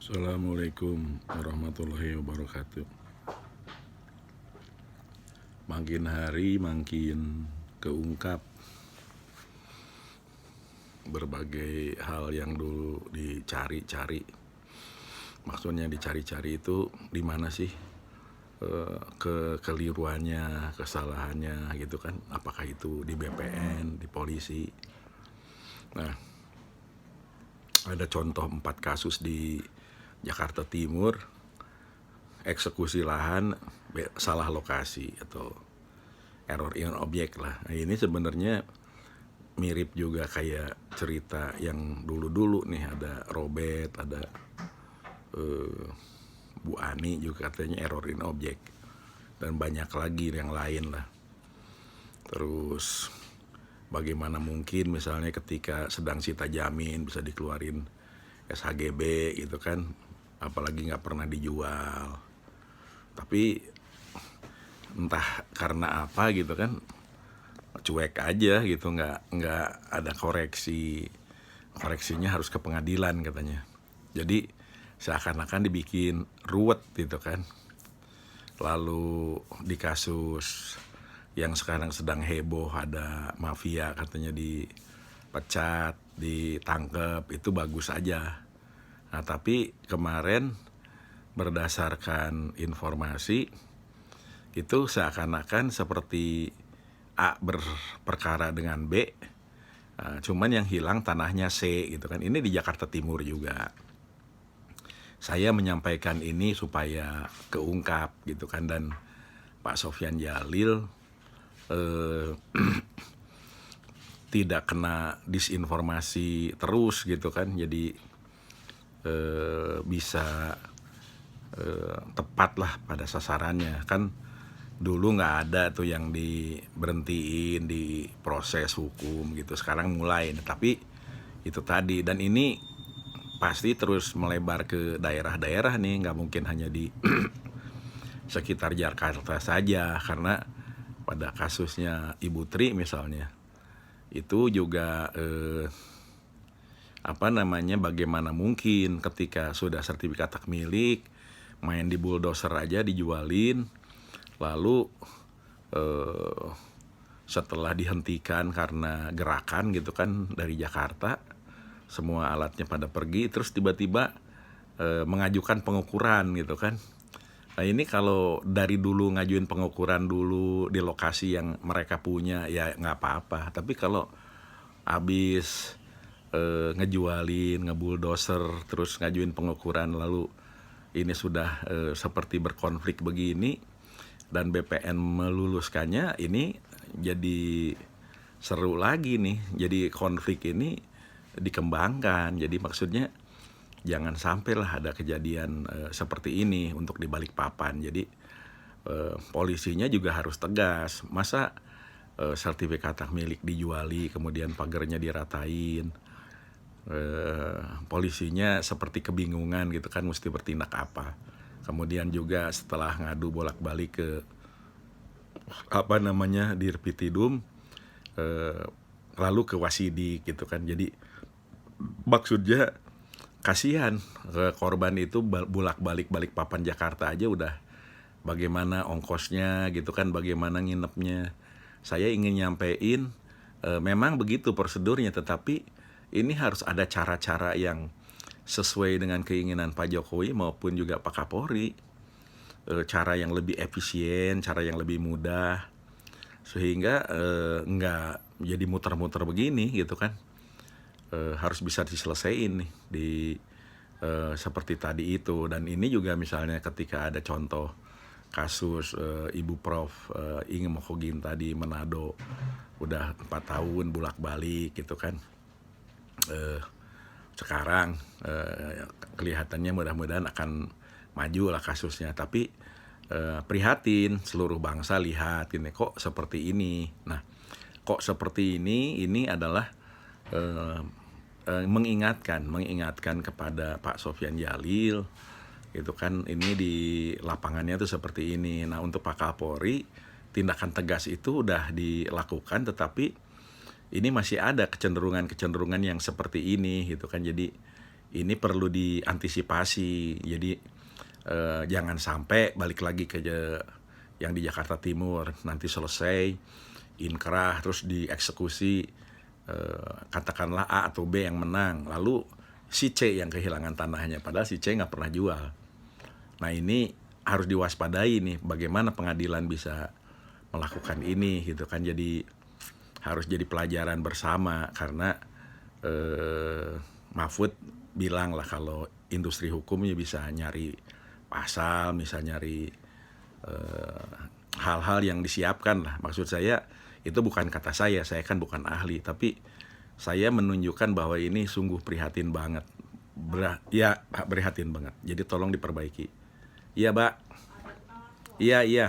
Assalamualaikum warahmatullahi wabarakatuh. Makin hari makin keungkap berbagai hal yang dulu dicari-cari. Maksudnya dicari-cari itu di mana sih kekeliruannya, kesalahannya gitu kan? Apakah itu di BPN, di polisi? Nah, ada contoh 4 kasus di Jakarta Timur, eksekusi lahan salah lokasi atau error in objek lah. Nah, ini sebenarnya mirip juga kayak cerita yang dulu-dulu nih, ada Robert, ada Bu Ani juga katanya error in objek, dan banyak lagi yang lain lah. Terus bagaimana mungkin misalnya ketika sedang sita jamin bisa dikeluarin SHGB gitu kan, apalagi nggak pernah dijual. Tapi entah karena apa gitu kan, cuek aja gitu, nggak ada koreksinya harus ke pengadilan katanya. Jadi seakan-akan dibikin ruwet gitu kan. Lalu di kasus yang sekarang sedang heboh, ada mafia katanya dipecat, ditangkep, itu bagus aja. Nah, tapi kemarin berdasarkan informasi itu seakan-akan seperti A berperkara dengan B, cuman yang hilang tanahnya C gitu kan. Ini di Jakarta Timur juga. Saya menyampaikan ini supaya keungkap gitu kan, dan Pak Sofyan Djalil tidak kena disinformasi terus gitu kan. Jadi bisa tepat lah pada sasarannya kan. Dulu nggak ada tuh yang diberhentiin di proses hukum gitu, sekarang mulai. Tapi itu tadi, dan ini pasti terus melebar ke daerah-daerah nih, nggak mungkin hanya di sekitar Jakarta saja. Karena pada kasusnya Ibu Tri misalnya, itu juga bagaimana mungkin ketika sudah sertifikat hak milik, main di bulldozer aja dijualin, lalu setelah dihentikan karena gerakan gitu kan dari Jakarta, semua alatnya pada pergi, terus tiba-tiba mengajukan pengukuran gitu kan. Nah, ini kalau dari dulu ngajuin pengukuran dulu di lokasi yang mereka punya ya nggak apa-apa. Tapi kalau habis ngejualin, ngebuldoser, terus ngajuin pengukuran, lalu ini sudah seperti berkonflik begini, dan BPN meluluskannya, ini jadi seru lagi nih. Jadi konflik ini dikembangkan. Jadi maksudnya jangan sampailah ada kejadian seperti ini untuk di Balikpapan. Jadi polisinya juga harus tegas. Masa sertifikat hak milik dijuali, kemudian pagernya diratain, polisinya seperti kebingungan gitu kan, mesti bertindak apa. Kemudian juga setelah ngadu bolak-balik ke Dirpitidum, lalu ke Wasidik gitu kan. Jadi maksudnya kasihan ke korban itu, bolak-balik Balikpapan Jakarta aja udah bagaimana ongkosnya gitu kan, bagaimana nginepnya. Saya ingin nyampein memang begitu prosedurnya, tetapi ini harus ada cara-cara yang sesuai dengan keinginan Pak Jokowi maupun juga Pak Kapolri. Cara yang lebih efisien, cara yang lebih mudah, sehingga nggak jadi muter-muter begini gitu kan. Harus bisa diselesaikan nih di seperti tadi itu. Dan ini juga misalnya ketika ada contoh kasus Ibu Prof Inge Mokoginta di Manado, udah 4 tahun bolak-balik gitu kan. Sekarang kelihatannya mudah-mudahan akan maju lah kasusnya. Tapi prihatin, seluruh bangsa lihat ini kok seperti ini. Nah, kok seperti ini adalah mengingatkan kepada Pak Sofyan Djalil gitu kan. Ini di lapangannya tuh seperti ini. Nah, untuk Pak Kapolri, tindakan tegas itu udah dilakukan, tetapi ini masih ada kecenderungan yang seperti ini gitu kan. Jadi ini perlu diantisipasi. Jadi jangan sampai balik lagi ke yang di Jakarta Timur, nanti selesai inkrah terus dieksekusi, katakanlah A atau B yang menang, lalu si C yang kehilangan tanahnya, padahal si C nggak pernah jual. Nah ini harus diwaspadai nih, bagaimana pengadilan bisa melakukan ini gitu kan. Jadi harus jadi pelajaran bersama, karena Mahfud bilang lah kalau industri hukumnya bisa nyari pasal, bisa nyari hal-hal yang disiapkan lah. Maksud saya itu bukan kata saya kan bukan ahli, tapi saya menunjukkan bahwa ini sungguh prihatin banget. Ya, prihatin banget. Jadi tolong diperbaiki. Iya, Mbak. Iya, iya.